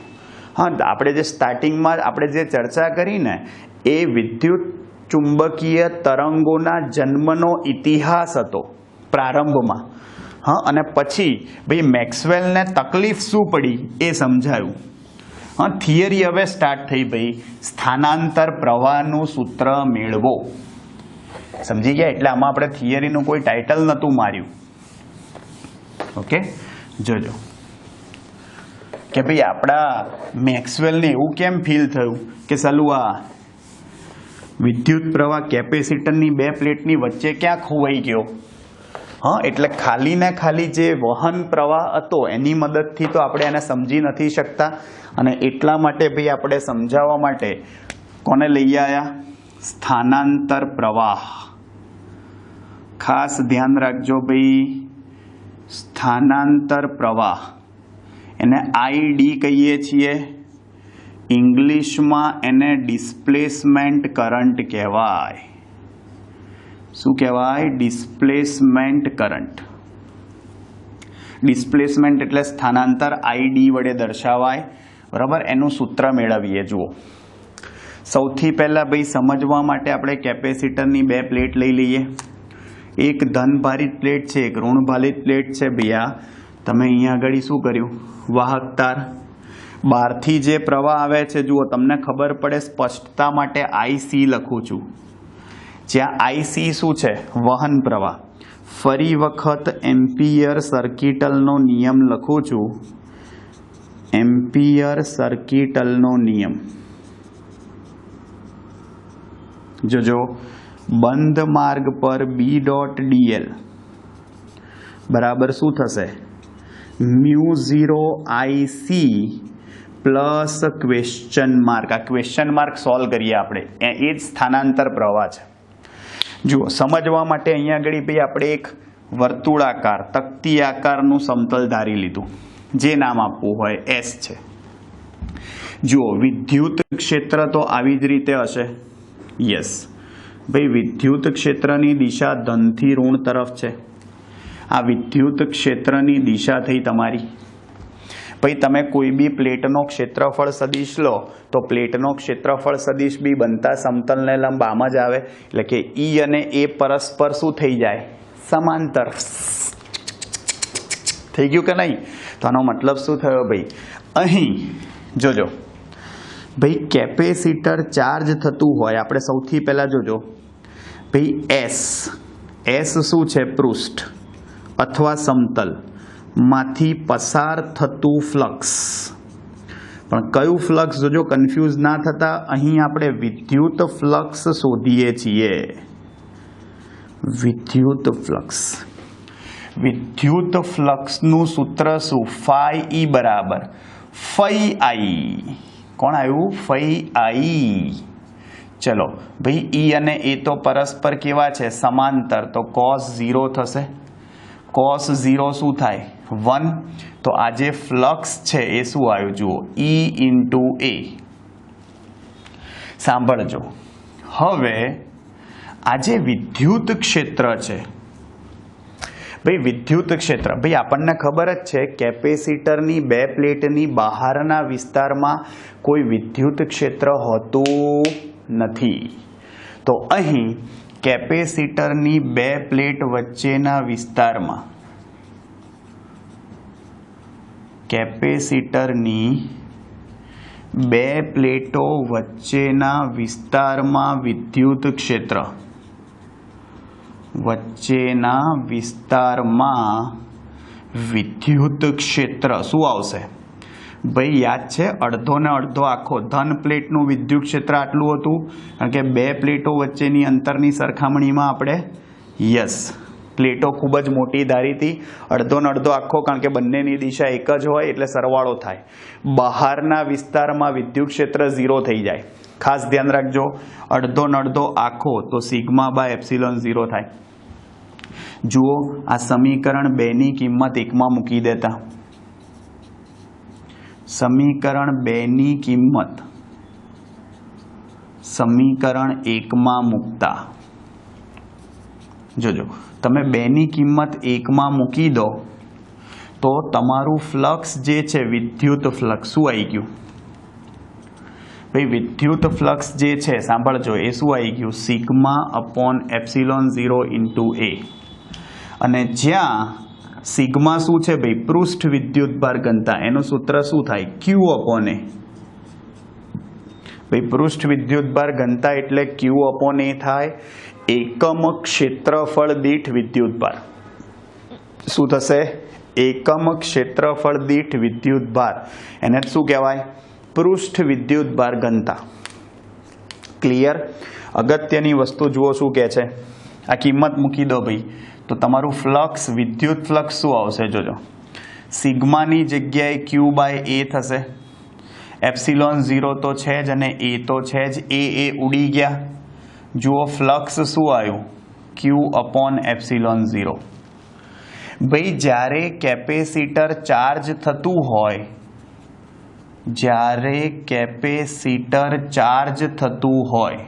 હા, આપણે જે સ્ટાર્ટિંગમાં આપણે જે ચર્ચા કરી ને એ વિદ્યુત ચુંબકીય તરંગોના જન્મનો ઇતિહાસ હતો પ્રારંભમાં. હા, અને પછી ભાઈ મેક્સવેલને તકલીફ શું પડી એ સમજાયું. હા, થિયરી હવે સ્ટાર્ટ થઈ ભાઈ. સ્થાનાંતર પ્રવાહનું સૂત્ર મેળવો. સમજી ગયા? એટલે આમાં આપણે થિયરીનું કોઈ ટાઇટલ નહોતું માર્યું. ઓકે, જોજો કે ભાઈ આપણા મેક્સવેલને એવું કેમ ફીલ થયું કે સાલું આ વિદ્યુત પ્રવાહ કેપેસિટરની બે પ્લેટની વચ્ચે ક્યાં ખોવાઈ ગયો. હા, એટલે ખાલી ને ખાલી જે વહન પ્રવાહ હતો એની મદદથી તો આપણે એને સમજી નથી શકતા, અને એટલા માટે ભાઈ આપણે સમજાવવા માટે કોને લઈ આવ્યા? સ્થાનાંતર પ્રવાહ. ખાસ ધ્યાન રાખજો ભાઈ, સ્થાનાંતર પ્રવાહ એને આઈડી કહીએ છીએ. ઇંગ્લિશમાં એને ડિસ્પ્લેસમેન્ટ કરંટ કહેવાય. શું કહેવાય? Displacement current. ડિસ્પ્લેસમેન્ટ એટલે સ્થાનાંતર આઈડી વડે દર્શાવાય. બરાબર, એનું સૂત્ર મેળવીએ. જુઓ, સૌથી પહેલા ભાઈ સમજવા માટે આપણે કેપેસિટરની બે પ્લેટ લઈ લઈએ. એક ધનભારિત પ્લેટ છે, એક ઋણભારિત પ્લેટ છે. ભૈયા તમે અહીંયા આગળ શું કર્યું? વાહક તાર. બહારથી જે પ્રવાહ આવે છે, જુઓ તમને ખબર પડે સ્પષ્ટતા માટે IC લખું છું. જ્યાં IC શું છે? વહન પ્રવાહ. ફરી વખત એમ્પિયર સર્કિટલનો નિયમ લખું છું. એમ્પિયર સર્કિટલનો નિયમ. જોજો, બંધ માર્ગ પર B.dl બરાબર શું થશે? μ0IC plus question mark. આ ક્વેશ્ચન માર્ક સોલ્વ કરીએ આપણે. એ જ સ્થાનાંતર પ્રવાહ છે. જુઓ, સમજવા માટે અહીંયા આગળ ભાઈ આપણે એક વર્તુળાકાર તકતી આકારનું સમતલ ધારી લીધું. જે નામ આપવું હોય S છે. જુઓ, વિદ્યુત ક્ષેત્ર તો આવી જ રીતે હશે. યસ ભાઈ, વિદ્યુત ક્ષેત્રની દિશા ધનથી ઋણ તરફ છે. આ વિદ્યુત ક્ષેત્રની દિશા થઈ તમારી. ભાઈ તમે કોઈ બી પ્લેટનો ક્ષેત્રફળ સદિશ લો તો પ્લેટનો ક્ષેત્રફળ સદિશ બી બનતા સમતલને લંબ આમ જ આવે. એટલે કે E અને A પરસ્પર શું થઈ જાય? સમાંતર. થઈ ગયું કે નહીં? તો આનો મતલબ શું થયો ભાઈ? અહીં જોજો ભાઈ, કેપેસિટર ચાર્જ થતું હોય, આપણે સૌથી પહેલા જોજો ભાઈ S શું છે? પૃષ્ઠ અથવા સમતલ માંથી પસાર થતું ફ્લક્સ. પણ કયું ફ્લક્સ? જોજો કન્ફ્યુઝ ના થતા. અહીં આપણે વિદ્યુત ફ્લક્સ શોધીએ છીએ. વિદ્યુત ફ્લક્સ. વિદ્યુત ફ્લક્સનું સૂત્ર શું? φE બરાબર φI. કોણ આવ્યું? φI. ચલો ભાઈ, E અને A તો પરસ્પર કેવા છે? સમાંતર. તો cos 0 થશે. cos 0 શું થાય? 1. તો આ જે ફ્લક્સ છે એ શું આવ્યું? જુઓ, E × A. સાંભળજો, હવે આ જે વિદ્યુત ક્ષેત્ર છે ભાઈ, વિદ્યુત ક્ષેત્ર ભાઈ આપણને ખબર જ છે કેપેસિટરની બે પ્લેટની બહારના વિસ્તારમાં કોઈ વિદ્યુત ક્ષેત્ર હોતું નથી. તો અહીં કેપેસિટરની બે પ્લેટ વચ્ચેના વિસ્તારમાં કેપેસિટરની બે પ્લેટો વચ્ચેના વિસ્તારમાં વિદ્યુત ક્ષેત્ર શું આવશે ભાઈ? યાદ છે અડધો ને અડધો આખો. ધન પ્લેટનું વિદ્યુત ક્ષેત્ર આટલું હતું, કારણ કે બે પ્લેટો વચ્ચેની અંતરની સરખામણીમાં આપણે યસ પ્લેટો ખૂબ જ મોટી ધારી હતી. અડધો ને અડધો આખો, કારણ કે બંનેની દિશા એક જ હોય એટલે સરવાળો થાય. બહારના વિસ્તારમાં વિદ્યુત ક્ષેત્ર 0 થઈ જાય, ખાસ ધ્યાન રાખજો, અડધો ને અડધો આખો તો સિગ્મા બાય એપ્સિલોન 0 થાય. જુઓ આ સમીકરણ 2 ની કિંમત 1 માં મૂકી દેતા, સમીકરણ 2 ની કિંમત સમીકરણ 1 માં મૂકતા, જોજો તમે 2 ની કિંમત 1 માં મૂકી દો તો તમારું ફ્લક્સ જે છે વિદ્યુત ફ્લક્સ શું આવી ગયું ભાઈ? વિદ્યુત ફ્લક્સ જે છે સાંભળજો, એ શું આવી ગયું? સિગ્મા અપોન એપ્સિલોન 0 ઇન્ટુ એ. અને જ્યાં સિગ્મા શું છે ભાઈ? પૃષ્ઠ વિદ્યુતભાર ઘનતા. એનું સૂત્ર શું થાય? ક્યુ અપોન એ. ભાઈ પૃષ્ઠ વિદ્યુતભાર ઘનતા એટલે ક્યુ અપોન એ થાય, એકમ ક્ષેત્રફળ દીઠ વિદ્યુતભાર. શું થશે? એકમ ક્ષેત્રફળ દીઠ વિદ્યુતભાર. એને શું કહેવાય? પૃષ્ઠ વિદ્યુતભાર ઘનતા. ક્લિયર? અગત્યની વસ્તુ જુઓ શું કહે છે, આ કિંમત મૂકી દો ભાઈ તો તમારું ફ્લક્સ વિદ્યુત ફ્લક્સ શું આવશે? જોજો, સિગ્માની જગ્યાએ ક્યુ બાય એ થશે. એપ્સિલોન 0 તો છે જ અને એ તો છે જ, એ ઉડી ગયા. જુઓ ફ્લક્સ શું આવ્યું? ક્યુ અપોન એપ્સિલોન 0. ભાઈ જ્યારે કેપેસિટર ચાર્જ થતું હોય, જ્યારે કેપેસિટર ચાર્જ થતું હોય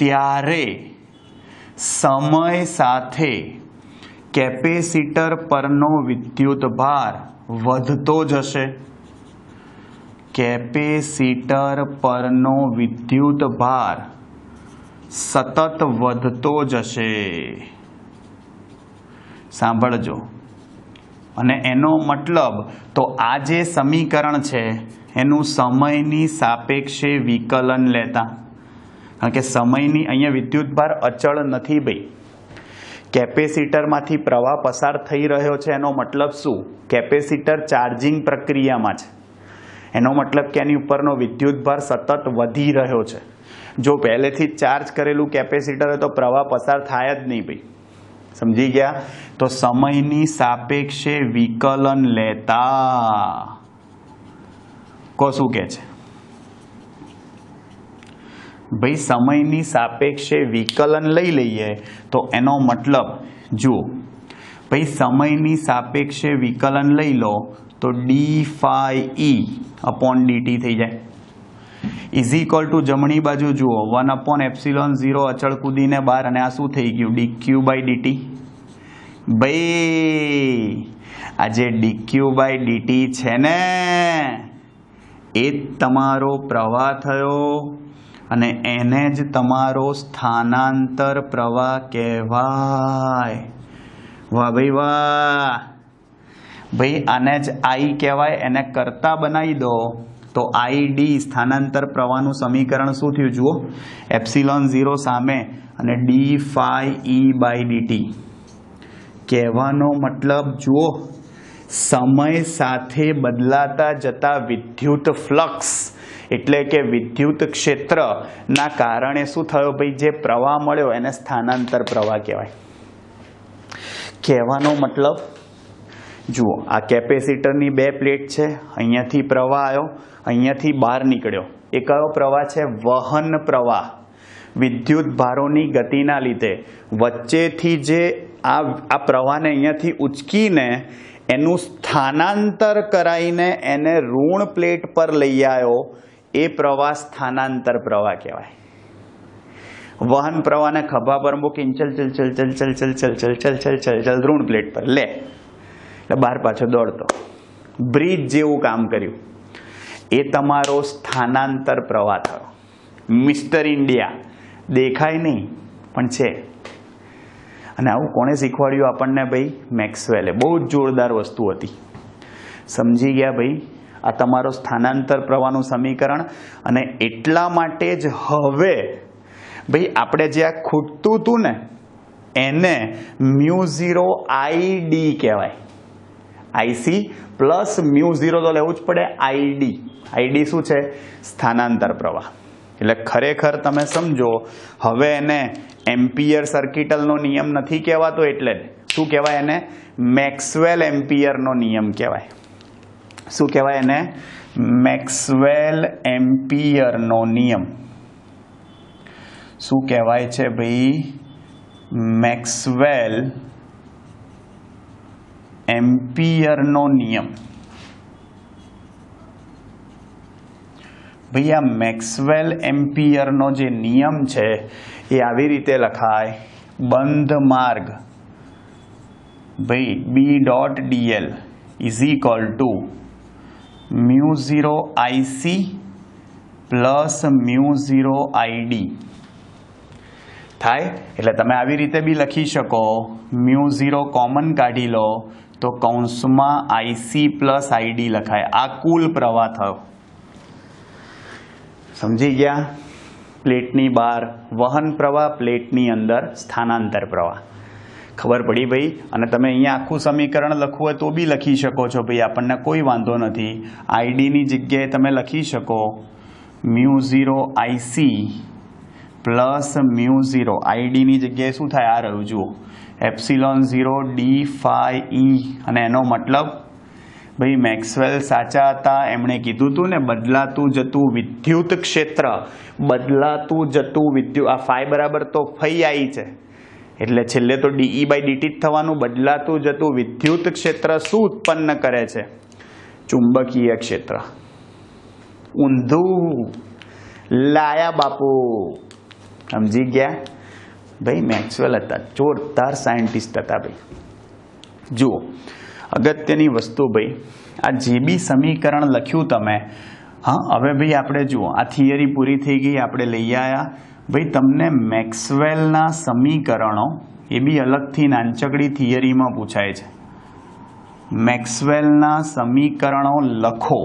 ત્યારે સમય સાથે કેપેસિટર પરનો વિદ્યુતભાર વધતો જશે. કેપેસિટર પરનો વિદ્યુતભાર સતત વધતો જશે. સાંભળજો, અને એનો મતલબ તો આ જે સમીકરણ છે એનું સમયની સાપેક્ષે વિકલન લેતા, કારણ કે સમયની અહીંયા વિદ્યુતભાર અચળ નથી ભાઈ. કેપેસિટરમાંથી પ્રવાહ પસાર થઈ રહ્યો છે એનો મતલબ શું? કેપેસિટર ચાર્જિંગ પ્રક્રિયામાં છે. એનો મતલબ કે એની ઉપરનો વિદ્યુતભાર સતત વધી રહ્યો છે. જો પહેલેથી જ ચાર્જ કરેલું કેપેસિટર હોય તો પ્રવાહ પસાર થાય જ નહીં ભાઈ. સમજી ગયા? તો સમયની સાપેક્ષે વિકલન લેતા કો શું કહે છે ભાઈ? સમયની સાપેક્ષે વિકલન લઈ લઈએ તો એનો મતલબ જુઓ ભાઈ, સમયની સાપેક્ષે વિકલન લઈ લો તો ડી ફાઈ ઈ અપોન ડીટી થઈ જાય. ઇઝ ઇક્વલ ટુ જમણી બાજુ જુઓ 1 અપોન એપ્સિલોન 0 અચળ કૂદીને બહાર, અને આ શું થઈ ગયું? DQ by DT. ભાઈ આ જે ડીક્યુ બાય ડીટી છે ને એ જ તમારો પ્રવાહ થયો, અને એને જ તમારો સ્થાનાંતર પ્રવાહ કહેવાય. વાહ ભાઈ વાહ. ભાઈ આને જ આઈ કહેવાય. એને કરતા બનાવી દો તો આઈડી સ્થાનાંતર પ્રવાહનું સમીકરણ શું થયું? જુઓ, એપ્સિલોન 0 સામે અને D phi E by DT. કહેવાનો મતલબ જુઓ, સમય સાથે બદલાતા જતા વિદ્યુત ફ્લક્સ એટલે કે વિદ્યુત ક્ષેત્રના કારણે શું થયો ભાઈ? જે પ્રવાહ મળ્યો એને સ્થાનાંતર પ્રવાહ કહેવાય. કહેવાનો મતલબ જુઓ, આ કેપેસિટરની 2 પ્લેટ છે, અહીંયાથી પ્રવાહ આવ્યો, અહીંયાથી બહાર નીકળ્યો. એ કયો પ્રવાહ છે? વહન પ્રવાહ. વિદ્યુત ભારોની ગતિના લીધે વચ્ચેથી જે આ પ્રવાહને અહીંયાથી ઉચકીને એનું સ્થાનાંતર કરાવીને એને ઋણ પ્લેટ પર લઈ આવ્યો, એ પ્રવાહ સ્થાનાંતર પ્રવાહ કહેવાય. વહન પ્રવાહને ખભા પર મૂકીને ચલ ચલ ચલ ચલ ચલ ચલ ચલ ચલ ચલ ચલ ચલ ચલ ઋણ પ્લેટ પર લે, એટલે બહાર પાછો દોડતો. બ્રિજ જેવું કામ કર્યું. એ તમારો સ્થાનાંતર પ્રવાહ થયો. મિસ્ટર ઇન્ડિયા દેખાય નહીં પણ છે. અને આવું કોણે શીખવાડ્યું આપણને ભાઈ? મેક્સવેલે. બહુ જ જોરદાર વસ્તુ હતી. સમજી ગયા ભાઈ? આ તમારો સ્થાનાંતર પ્રવાહનું સમીકરણ. અને એટલા માટે જ હવે ભાઈ આપણે જે આ ખૂટતું હતું ને એને મ્યુ0 આઈડી કહેવાય. આઈસી પ્લસ મ્યુ0 તો લેવું જ પડે. આઈડી શું છે? સ્થાનાંતર પ્રવાહ. એટલે ખરેખર તમે સમજો, હવે એને એમ્પિયર સર્કિટલનો નિયમ નથી કહેવાતો, એટલે શું કહેવાય એને? મેક્સવેલ એમ્પિયરનો નિયમ કહેવાય. શું કહેવાય એને? મેક્સવેલ એમ્પિયરનો નિયમ. શું કહેવાય છે ભાઈ? મેક્સવેલ એમ્પિયરનો નિયમ. ભાઈ આ મેક્સવેલ એમ્પિયરનો જે નિયમ છે એ આવી રીતે લખાય, બંધ માર્ગ ભાઈ B.dl is equal to μ0 IC plus μ0 ID થાય. એટલે તમે આવી રીતે બી લખી શકો, μ0 કોમન કાઢી લો તો કૌંસમાં IC પ્લસ ID લખાય. આ કુલ પ્રવાહ થયો. સમજી ગયા? પ્લેટની બહાર વહન પ્રવાહ, પ્લેટની અંદર સ્થાનાંતર પ્રવાહ. ખબર પડી ભાઈ? અને તમે અહીંયા આખું સમીકરણ લખવું હોય તો બી લખી શકો છો ભાઈ, આપણને કોઈ વાંધો નથી. આઈડીની જગ્યાએ તમે લખી શકો μ0 IC પ્લસ μ0 આઈડીની જગ્યાએ શું થાય? આ રહ્યું જુઓ, ε0 d phi e. અને એનો મતલબ ભાઈ મેક્સવેલ સાચા હતા. એમણે કીધું હતું ને, બદલાતું જતું વિદ્યુત ક્ષેત્ર, બદલાતું જતું વિદ્યુત, આ ફાઈ બરાબર તો ફઈ આવી છે એટલે છેલ્લે તો DE/dt જ થવાનું. બદલાતું જતું વિદ્યુત ક્ષેત્ર શું ઉત્પન્ન કરે છે? ચુંબકીય ક્ષેત્ર. ઊંધું લાયા બાપુ. સમજી ગયા ભાઈ? મેક્સવેલ હતા, જોરદાર સાયન્ટિસ્ટ હતા ભાઈ. જુઓ અગત્યની વસ્તુ ભાઈ, આ જે બી સમીકરણ લખ્યું તમે, હા હવે ભાઈ આપણે જુઓ આ થિયરી પૂરી થઈ ગઈ, આપણે લઈ આવ્યા ભાઈ. તમને મેક્સવેલના સમીકરણો એ બી અલગથી નાનચકડી થિયરીમાં પૂછાય છે. મેક્સવેલના સમીકરણો લખો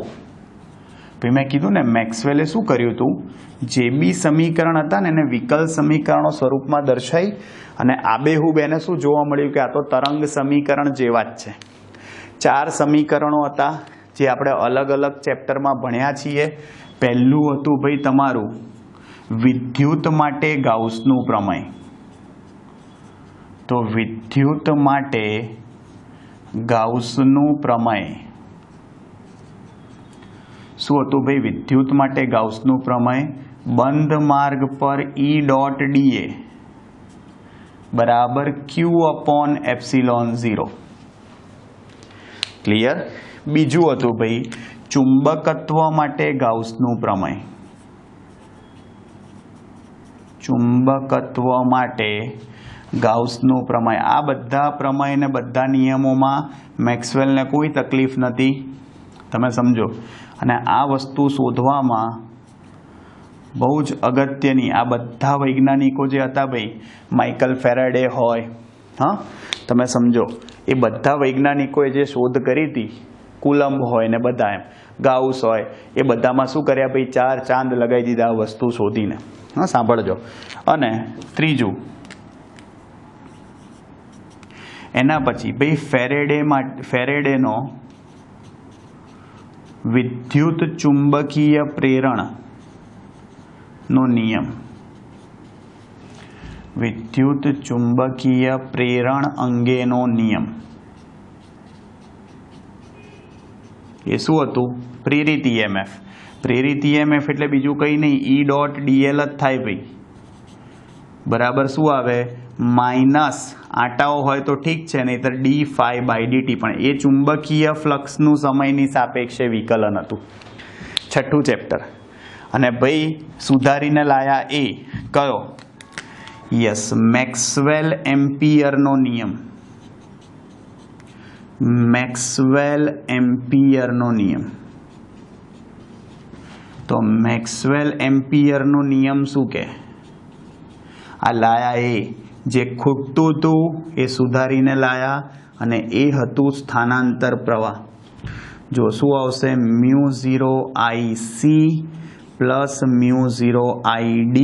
ભાઈ. મેં કીધું ને મેક્સવેલે શું કર્યું હતું? જે બી સમીકરણ હતા ને એને વિકલ સમીકરણો સ્વરૂપમાં દર્શાવી અને આબેહૂબ એને શું જોવા મળ્યું કે આ તો તરંગ સમીકરણ જેવા જ છે. 4 સમીકરણો હતા જે આપણે અલગ અલગ ચેપ્ટરમાં ભણ્યા છીએ. પહેલું હતું ભાઈ તમારું વિદ્યુત માટે ગાઉસનું પ્રમેય. તો વિદ્યુત માટે ગાઉસનું પ્રમેય શું હતું ભાઈ? વિદ્યુત માટે ગાઉસનું પ્રમેય, બંધ માર્ગ પર E.dA બરાબર Q/ε0. ક્લિયર? બીજું હતું ભાઈ ચુંબકત્વ માટે ગાઉસનું પ્રમેય. ચુંબકત્વ માટે ગાઉસનું પ્રમેય. આ બધા પ્રમેય ને બધા નિયમોમાં મેક્સવેલને કોઈ તકલીફ નથી, તમે સમજો. અને આ વસ્તુ શોધવામાં બહુ જ અગત્યની, આ બધા વૈજ્ઞાનિકો જે હતા ભાઈ, માઇકલ ફેરાડે હોય, હા તમે સમજો, એ બધા વૈજ્ઞાનિકોએ જે શોધ કરી હતી, કુલમ્બ હોય ને બધા એમ, ગાઉસ હોય, એ બધામાં શું કર્યા ભાઈ? 4 ચાંદ લગાવી દીધા આ વસ્તુ શોધીને. હા સાંભળજો. અને ત્રીજું એના પછી ભાઈ ફેરેડેનો વિદ્યુત ચુંબકીય પ્રેરણ નો નિયમ. વિદ્યુત ચુંબકીય પ્રેરણ અંગેનો નિયમ. એ શું હતું? પ્રેરિત EMF. પ્રેરિત EMF એટલે બીજું કંઈ નહીં, E.dl જ થાય ભાઈ. બરાબર શું આવે? માઇનસ આંટાઓ હોય તો ઠીક છે, નહીંતર d phi/dt. પણ એ ચુંબકીય ફ્લક્સનું સમયની સાપેક્ષે વિકલન હતું. 6થું ચેપ્ટર. અને ભાઈ સુધારીને લાયા એ કયો? યસ, મેક્સવેલ એમ્પિયરનો નિયમ. મેક્સવેલ એમ્પિયરનો નિયમ. તો મેક્સવેલ એમ્પિયરનો નિયમ શું કે? આ લાયા એ જે ખૂટતું હતું એ સુધારીને લાયા, અને એ હતું સ્થાનાંતર પ્રવાહ. જો શું આવશે? μ0 IC પ્લસ μ0 ID.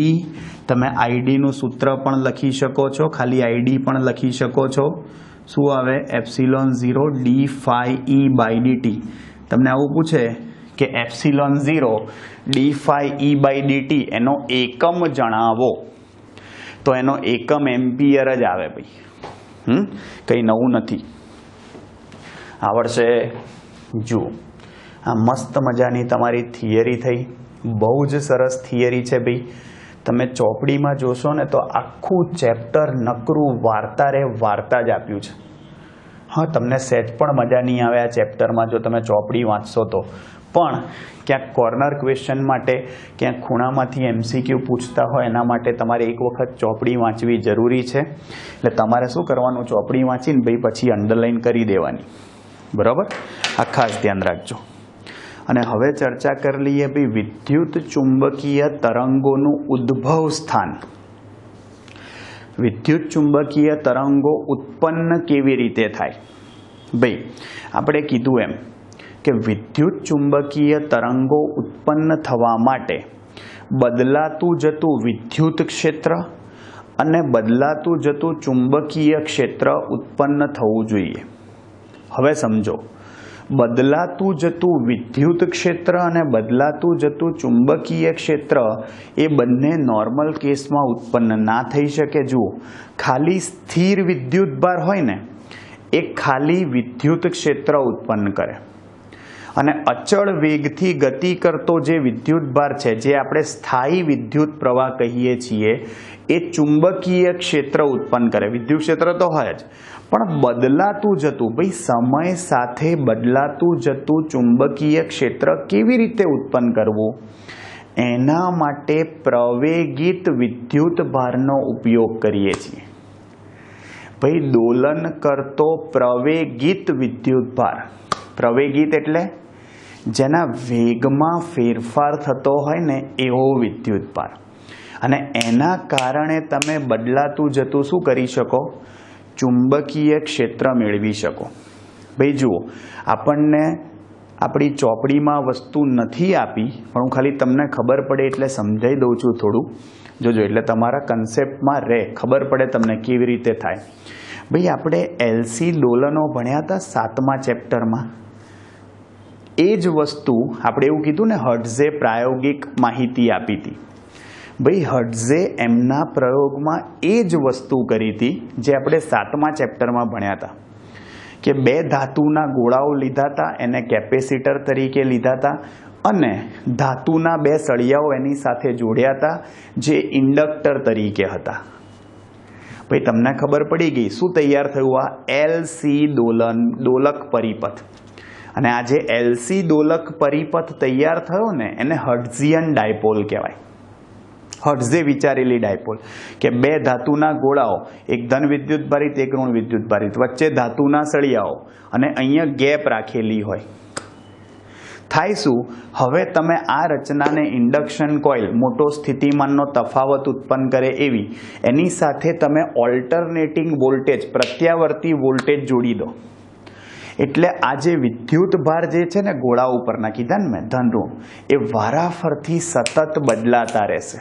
તમે ID નું સૂત્ર પણ લખી શકો છો, ખાલી ID પણ લખી શકો છો. શું આવે? ε0 d phi E/dt. તમને આવું પૂછે કે ε0 d phi E/dt એનો એકમ જણાવો, તો એનો એકમ એમ્પિયર જ આવે ભાઈ. કંઈ નવું નથી, આવડશે. જુઓ આ મસ્ત મજાની તમારી થિયરી થઈ, બહુ જ સરસ થિયરી છે ભાઈ. તમે ચોપડીમાં જોશો ને તો આખું ચેપ્ટર નકરું વાર્તા જ આપ્યું છે. હા, તમને સહેજ પણ મજા નહીં આવે આ ચેપ્ટરમાં જો તમે ચોપડી વાંચશો તો, પણ ક્યાંક કોર્નર ક્વેશ્ચન માટે, ક્યાંક ખૂણામાંથી MCQ પૂછતા હોય એના માટે તમારે એક વખત ચોપડી વાંચવી જરૂરી છે. એટલે તમારે શું કરવાનું, ચોપડી વાંચીને ભાઈ પછી અંડરલાઈન કરી દેવાની, બરાબર? આ ખાસ ધ્યાન રાખજો. અને હવે ચર્ચા કરી લઈએ ભાઈ વિદ્યુત ચુંબકીય તરંગોનું ઉદ્ભવ સ્થાન. વિદ્યુત ચુંબકીય તરંગો ઉત્પન્ન કેવી રીતે થાય? ભાઈ આપણે કીધું એમ કે વિદ્યુત ચુંબકીય તરંગો ઉત્પન્ન થવા માટે બદલાતું જતું વિદ્યુત ક્ષેત્ર અને બદલાતું જતું ચુંબકીય ક્ષેત્ર ઉત્પન્ન થવું જોઈએ. હવે સમજો, બદલાતું જતું વિદ્યુત ક્ષેત્ર અને બદલાતું જતું ચુંબકીય ક્ષેત્ર એ બંને નોર્મલ કેસમાં ઉત્પન્ન ના થઈ શકે. જુઓ, ખાલી સ્થિર વિદ્યુત ભાર હોય ને એ ખાલી વિદ્યુત ક્ષેત્ર ઉત્પન્ન કરે, અને અચળ વેગથી ગતિ કરતો જે વિદ્યુત ભાર છે, જે આપણે સ્થાયી વિદ્યુત પ્રવાહ કહીએ છીએ, એ ચુંબકીય ક્ષેત્ર ઉત્પન્ન કરે. વિદ્યુત ક્ષેત્ર તો હોય જ, પણ બદલાતું જતું, ભાઈ સમય સાથે બદલાતું જતું ચુંબકીય ક્ષેત્ર કેવી રીતે ઉત્પન્ન કરવું, એના માટે પ્રવેગિત વિદ્યુત ભારનો ઉપયોગ કરીએ છીએ. ભાઈ દોલન કરતો પ્રવેગિત વિદ્યુત ભાર. પ્રવેગિત એટલે જેના વેગમાં ફેરફાર થતો હોય ને એવો વિદ્યુત ભાર. અને એના કારણે તમે બદલાતું જતું શું કરી શકો, ચુંબકીય ક્ષેત્ર મેળવી શકો. ભાઈ જુઓ, આપણને આપણી ચોપડીમાં વસ્તુ નથી આપી, પણ હું ખાલી તમને ખબર પડે એટલે સમજાવી દઉં છું થોડું. જોજો, એટલે તમારા કન્સેપ્ટમાં રહે, ખબર પડે તમને કેવી રીતે થાય. ભાઈ આપણે LC દોલનો ભણ્યા હતા 7મા ચેપ્ટરમાં. એ જ વસ્તુ આપણે એવું કીધું ને, હર્ટ્ઝે પ્રાયોગિક માહિતી આપી હતી. ભાઈ હર્ટ્ઝે એમના પ્રયોગમાં એ જ વસ્તુ કરી હતી જે આપણે 7મા ચેપ્ટરમાં ભણ્યા હતા, કે 2 ધાતુના ગોળાઓ લીધા હતા, એને કેપેસિટર તરીકે લીધા હતા, અને ધાતુના 2 સળિયાઓ એની સાથે જોડ્યા હતા જે ઇન્ડક્ટર તરીકે હતા. ભાઈ તમને ખબર પડી ગઈ શું તૈયાર થયું, આ LC દોલક પરિપથ. અને આ જે LC દોલક પરિપથ તૈયાર થયો ને એને હર્ટ્ઝિયન ડાયપોલ કહેવાય. હર્ટ્ઝે વિચારેલી ડાયપોલ, કે 2 ધાતુના ગોળાઓ, એક ધન વિદ્યુત ભારિત, એક ઋણ વિદ્યુત ભારિત, વચ્ચે ધાતુના સળિયાઓ, અને અહીંયા ગેપ રાખેલી હોય. થાય શું, હવે તમે આ રચનાને ઇન્ડક્શન કોઇલ, મોટો સ્થિતિમાનનો તફાવત ઉત્પન્ન કરે એવી, એની સાથે તમે ઓલ્ટરનેટિંગ વોલ્ટેજ, પ્રત્યાવર્તી વોલ્ટેજ જોડી દો. એટલે આ જે વિદ્યુત ભાર જે છે ને ગોળા ઉપરના કીધા ને મેં, ધન ઋણ, એ વારાફરથી સતત બદલાતા રહેશે.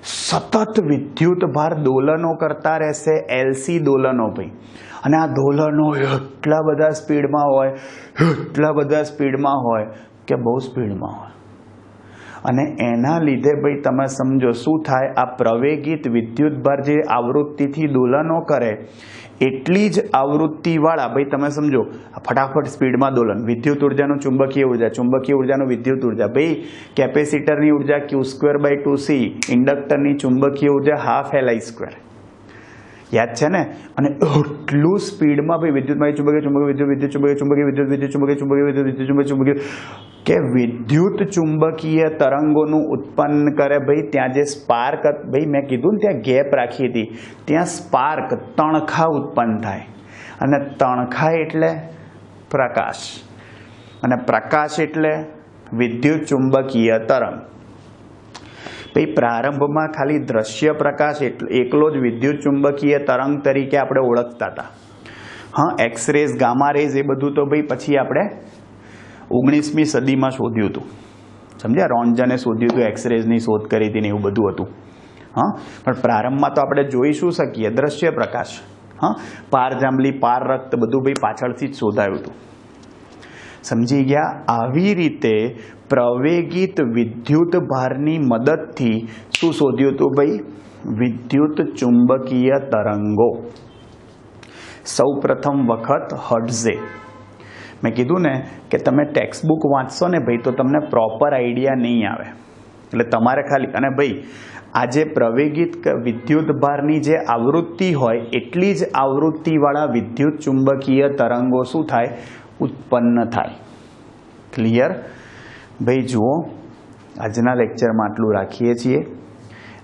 સતત વિદ્યુત ભાર દોલનો કરતા રહેશે, LC દોલનો ભાઈ. અને આ દોલનો એટલા બધા સ્પીડમાં હોય કે બહુ સ્પીડમાં હોય. અને એના લીધે ભાઈ તમે સમજો શું થાય, આ પ્રવેગિત વિદ્યુત ભાર જે આવૃત્તિથી દોલનો કરે, એટલી જ આવૃત્તિવાળા, ભાઈ તમે સમજો ફટાફટ સ્પીડમાં દોલન, વિદ્યુત ઉર્જાનું ચુંબકીય ઉર્જા, ચુંબકીય ઉર્જાનું વિદ્યુત ઉર્જા. ભાઈ કેપેસિટરની ઉર્જા Q²/2C, ઇન્ડક્ટરની ચુંબકીય ઉર્જા ½LI². યાદ છે ને? અને એટલું સ્પીડમાં ભાઈ વિદ્યુતમાં ચુંબકીય કે વિદ્યુત ચુંબકીય તરંગોનું ઉત્પન્ન કરે. ભાઈ ત્યાં જે સ્પાર્ક, ભાઈ મેં કીધું ને ત્યાં ગેપ રાખી હતી, ત્યાં સ્પાર્ક, તણખા ઉત્પન્ન થાય. અને તણખા એટલે પ્રકાશ, અને પ્રકાશ એટલે વિદ્યુત ચુંબકીય તરંગ. ભાઈ પ્રારંભમાં ખાલી દ્રશ્ય પ્રકાશ એકલો જ વિદ્યુત ચુંબકીય તરંગ તરીકે આપણે ઓળખતા હતા. હા, એક્સરેઝ, ગામા રેઝ, એ બધું તો ભાઈ પછી આપણે 19મી સદીમાં શોધ્યું હતું. સમજ્યા? રોન્ટજને શોધ્યું હતું, એક્સરેઝની શોધ કરી હતી ને એવું બધું હતું. હા, પણ પ્રારંભમાં તો આપણે જોઈ શું શકીએ, દ્રશ્ય પ્રકાશ. હા, પારજાંબલી, પાર રક્ત બધું ભાઈ પાછળથી જ શોધાયું હતું. સમજી ગયા? આવી રીતે પ્રવેગિત વિદ્યુત ભારની મદદથી શું શોધ્યું હતું ભાઈ? વિદ્યુત ચુંબકીય તરંગો. સૌ પ્રથમ વખત હર્ટ્ઝે મેં કીધું ને કે તમે ટેક્સ્ટ બુક વાંચશો ને ભાઈ તો તમને પ્રોપર આઈડિયા નહીં આવે, એટલે તમારે ખાલી, અને ભાઈ આ જે પ્રવેગિત વિદ્યુત ભારની જે આવૃત્તિ હોય એટલી જ આવૃત્તિવાળા વિદ્યુત ચુંબકીય તરંગો શું થાય, ઉત્પન્ન થાય. ક્લિયર? ભાઈ જુઓ, આજના લેક્ચરમાં આટલું રાખીએ છીએ.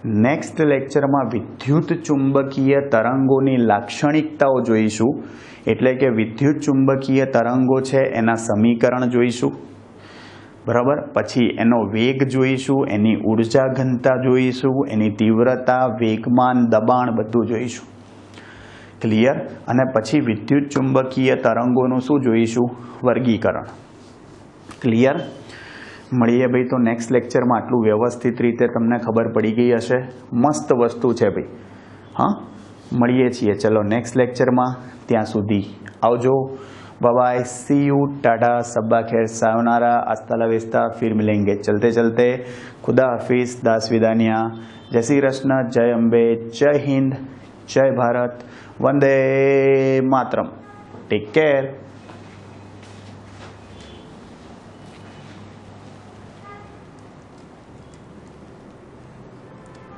નેક્સ્ટ લેક્ચરમાં વિદ્યુત ચુંબકીય તરંગોની લાક્ષણિકતાઓ જોઈશું, એટલે કે વિદ્યુત ચુંબકીય તરંગો છે એના સમીકરણ જોઈશું, બરાબર. પછી એનો વેગ જોઈશું, એની ઉર્જા ઘનતા જોઈશું, એની તીવ્રતા, વેગમાન, દબાણ બધું જોઈશું. ક્લિયર? અને પછી વિદ્યુત ચુંબકીય તરંગોનું શું જોઈશું, વર્ગીકરણ. ક્લિયર? મળીએ ભાઈ તો નેક્સ્ટ લેક્ચરમાં. આટલું વ્યવસ્થિત રીતે તમને ખબર પડી ગઈ હશે. મસ્ત વસ્તુ છે ભાઈ. હા, મળીએ છીએ ચલો નેક્સ્ટ લેક્ચરમાં. ત્યાં સુધી આવજો. बाय, सी यू, टाटा, सब्बा खैर, सायोनारा, हस्ता ला विस्ता, फिर मिलेंगे चलते चलते. खुदा हाफिज, दास विदानिया, जय श्री कृष्ण, जय अम्बे, जय हिंद, जय भारत, वंदे मातरम. Take care.